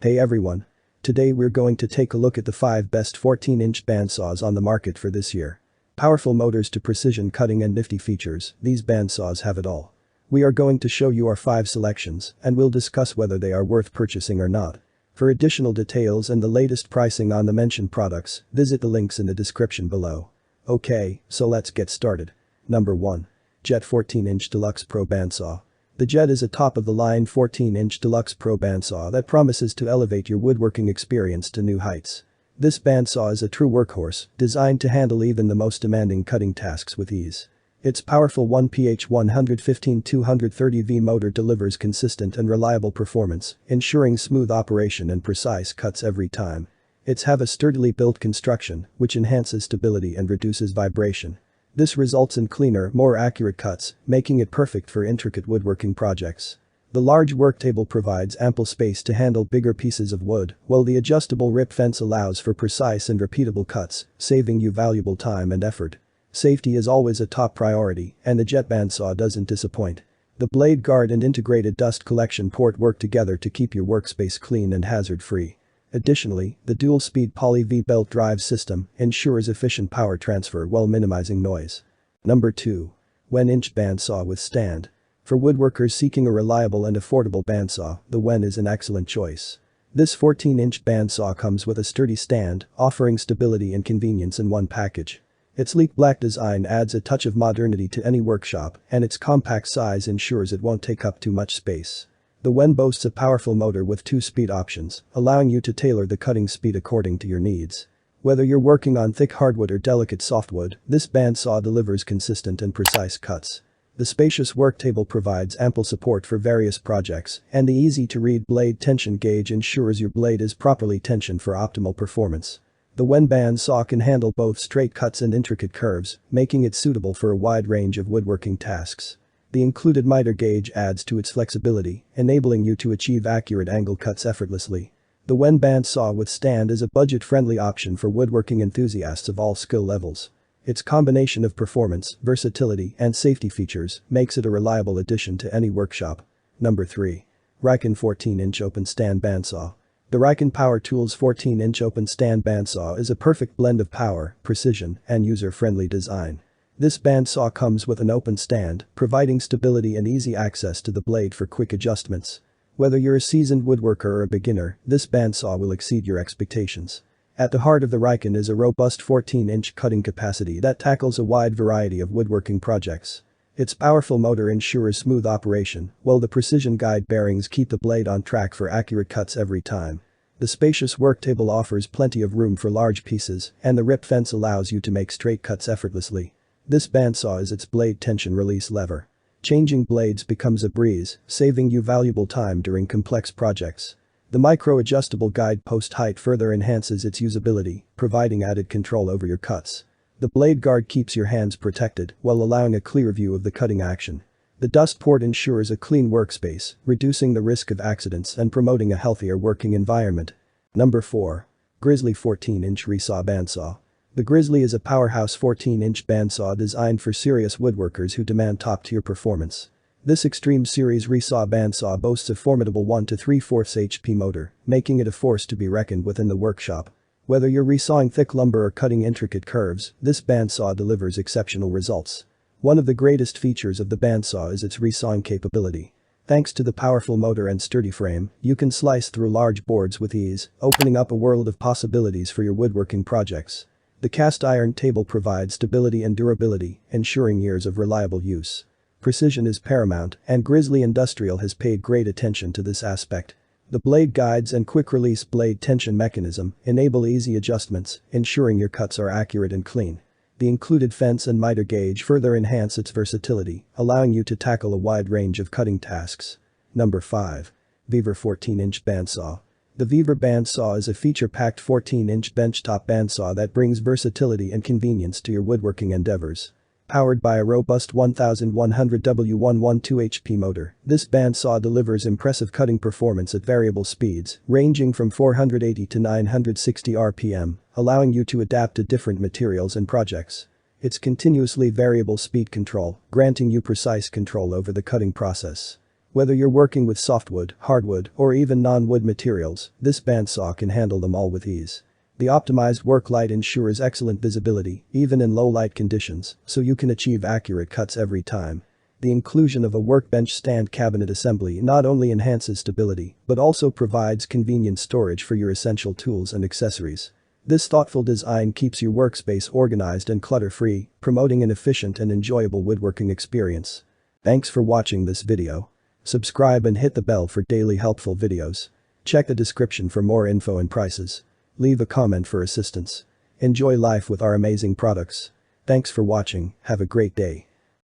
Hey everyone. Today we're going to take a look at the 5 best 14-inch bandsaws on the market for this year. Powerful motors to precision cutting and nifty features, these bandsaws have it all. We are going to show you our 5 selections and we'll discuss whether they are worth purchasing or not. For additional details and the latest pricing on the mentioned products, visit the links in the description below. Okay, so let's get started. Number 1. Jet 14-inch Deluxe Pro Bandsaw. The Jet is a top-of-the-line 14-inch Deluxe Pro Bandsaw that promises to elevate your woodworking experience to new heights. This bandsaw is a true workhorse, designed to handle even the most demanding cutting tasks with ease. Its powerful 1PH 115-230V motor delivers consistent and reliable performance, ensuring smooth operation and precise cuts every time. It's have a sturdily built construction, which enhances stability and reduces vibration. This results in cleaner, more accurate cuts, making it perfect for intricate woodworking projects. The large work table provides ample space to handle bigger pieces of wood, while the adjustable rip fence allows for precise and repeatable cuts, saving you valuable time and effort. Safety is always a top priority, and the Jet bandsaw doesn't disappoint. The blade guard and integrated dust collection port work together to keep your workspace clean and hazard-free. Additionally, the dual-speed poly V-belt drive system ensures efficient power transfer while minimizing noise. Number 2. Inch Bandsaw with Stand. For woodworkers seeking a reliable and affordable bandsaw, the WEN is an excellent choice. This 14-inch bandsaw comes with a sturdy stand, offering stability and convenience in one package. Its sleek black design adds a touch of modernity to any workshop, and its compact size ensures it won't take up too much space. The WEN boasts a powerful motor with 2 speed options, allowing you to tailor the cutting speed according to your needs. Whether you're working on thick hardwood or delicate softwood, this bandsaw delivers consistent and precise cuts. The spacious work table provides ample support for various projects, and the easy-to-read blade tension gauge ensures your blade is properly tensioned for optimal performance. The WEN bandsaw can handle both straight cuts and intricate curves, making it suitable for a wide range of woodworking tasks. The included miter gauge adds to its flexibility, enabling you to achieve accurate angle cuts effortlessly. The WEN bandsaw with stand is a budget-friendly option for woodworking enthusiasts of all skill levels. Its combination of performance, versatility, and safety features makes it a reliable addition to any workshop. Number 3. RIKON 14-inch Open Stand Bandsaw. The RIKON Power Tools 14-inch Open Stand Bandsaw is a perfect blend of power, precision, and user-friendly design. This bandsaw comes with an open stand, providing stability and easy access to the blade for quick adjustments. Whether you're a seasoned woodworker or a beginner, this bandsaw will exceed your expectations. At the heart of the RIKON is a robust 14-inch cutting capacity that tackles a wide variety of woodworking projects. Its powerful motor ensures smooth operation, while the precision guide bearings keep the blade on track for accurate cuts every time. The spacious work table offers plenty of room for large pieces, and the rip fence allows you to make straight cuts effortlessly. This bandsaw is its blade tension release lever. Changing blades becomes a breeze, saving you valuable time during complex projects. The micro-adjustable guide post height further enhances its usability, providing added control over your cuts. The blade guard keeps your hands protected while allowing a clear view of the cutting action. The dust port ensures a clean workspace, reducing the risk of accidents and promoting a healthier working environment. Number 4. Grizzly 14-inch Resaw Bandsaw. The Grizzly is a powerhouse 14-inch bandsaw designed for serious woodworkers who demand top-tier performance. This Extreme Series Resaw bandsaw boasts a formidable 1 3/4 HP motor, making it a force to be reckoned with in the workshop. Whether you're resawing thick lumber or cutting intricate curves, this bandsaw delivers exceptional results. One of the greatest features of the bandsaw is its resawing capability. Thanks to the powerful motor and sturdy frame, you can slice through large boards with ease, opening up a world of possibilities for your woodworking projects. The cast iron table provides stability and durability, ensuring years of reliable use. Precision is paramount, and Grizzly Industrial has paid great attention to this aspect. The blade guides and quick-release blade tension mechanism enable easy adjustments, ensuring your cuts are accurate and clean. The included fence and miter gauge further enhance its versatility, allowing you to tackle a wide range of cutting tasks. Number 5. Weaver 14-inch Bandsaw. The Weaver bandsaw is a feature-packed 14-inch benchtop bandsaw that brings versatility and convenience to your woodworking endeavors. Powered by a robust 1100 W112 HP motor, this bandsaw delivers impressive cutting performance at variable speeds, ranging from 480 to 960 RPM, allowing you to adapt to different materials and projects. Its continuously variable speed control, granting you precise control over the cutting process. Whether you're working with softwood, hardwood, or even non-wood materials, this bandsaw can handle them all with ease. The optimized work light ensures excellent visibility, even in low light conditions, so you can achieve accurate cuts every time. The inclusion of a workbench stand cabinet assembly not only enhances stability, but also provides convenient storage for your essential tools and accessories. This thoughtful design keeps your workspace organized and clutter-free, promoting an efficient and enjoyable woodworking experience. Thanks for watching this video. Subscribe and hit the bell for daily helpful videos. Check the description for more info and prices. Leave a comment for assistance. Enjoy life with our amazing products. Thanks for watching, have a great day.